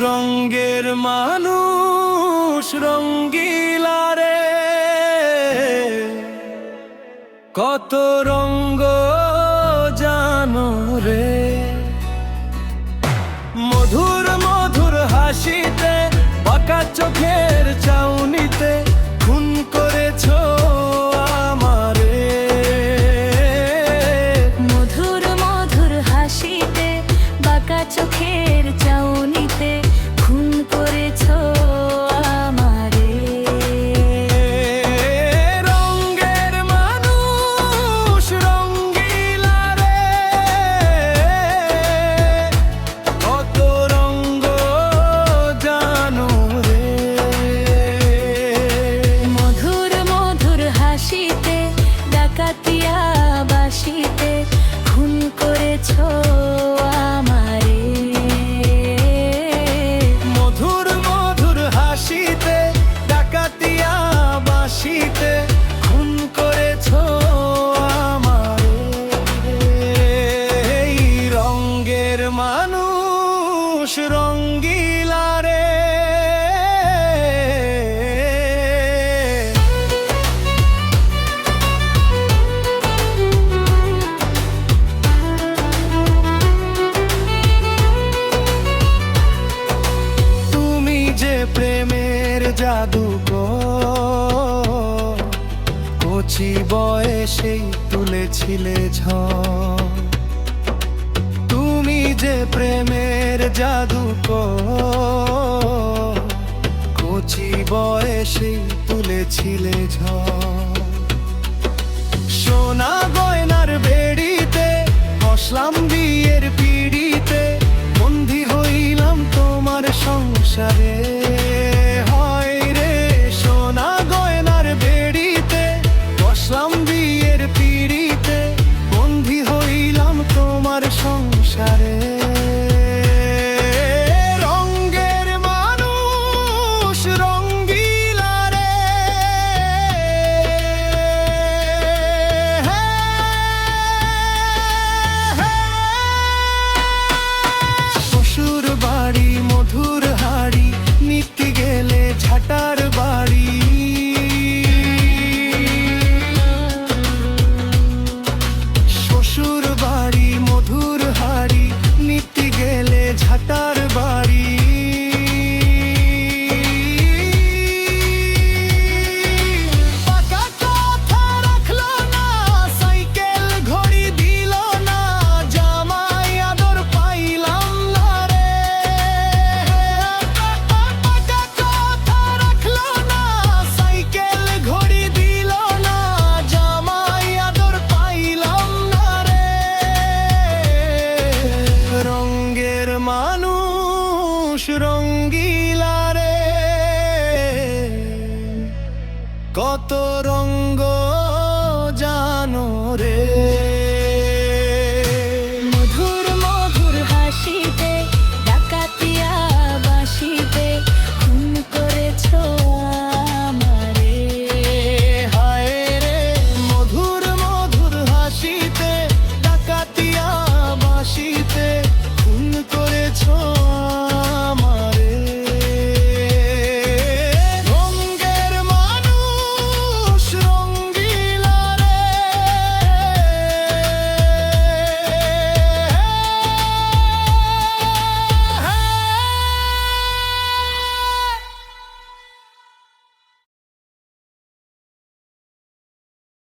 রঙ্গের মানুষ রঙ্গিলা রে, কত রঙ্গ জানো রে। মধুর মধুর হাসিতে, বাঁকা চোখের চাউনিতে খুন করেছো আমারে। মধুর মধুর হাসিতে, বাঁকা চোখের চাউনিতে খুন করেছো আমারে। রঙ্গের মানুষ রঙ্গিলা রে, কত রঙ্গ জানো রে। মধুর মধুর হাসিতে, ডাকাতিয়া বাসিতে খুন করেছো আমারে। মধুর মধুর হাসিতে, ডাকাতিয়া বাসিতে খুন করেছো আমারে। এই রঙ্গের মানুষ রঙ্গিলা রে। তুমি যে প্রেমের জাদুকর, কচি বয়সেই তুলেছিলে ঝড়। তুমি যে প্রেমের জাদুকর, কচি বয়সেই তুলেছিলে ঝড়। সোনা গয়নার বেড়িতে বসলাম বিয়ের পিড়িতে, বন্দী হইলাম তোমার সংসারে। হয় রে সোনা গয়নার বেড়িতে বসলাম বিয়ের পিড়িতে, বন্দী হইলাম তোমার সংসারে। রঙ্গের মানুষ রঙ্গিলা রে, শ্বশুর বাড়ি মধুর হাড়ি, নিতে গেলে ঝাটার বাড়ি। শ্বশুর বাড়ি মধুর হাড়ি, নিতে গেলে ঝাটার বাড়ি। পাকা কথা রাখলো না, সাইকেল ঘড়ি দিল না, জামাই আদর পাইলাম না রে। পাকা কথা রাখলো না, সাইকেল ঘড়ি দিল না, জামাই আদর পাইলাম না রে। রঙ্গের মানুষ রঙ্গিলা রে, কত রঙ্গ জানো রে।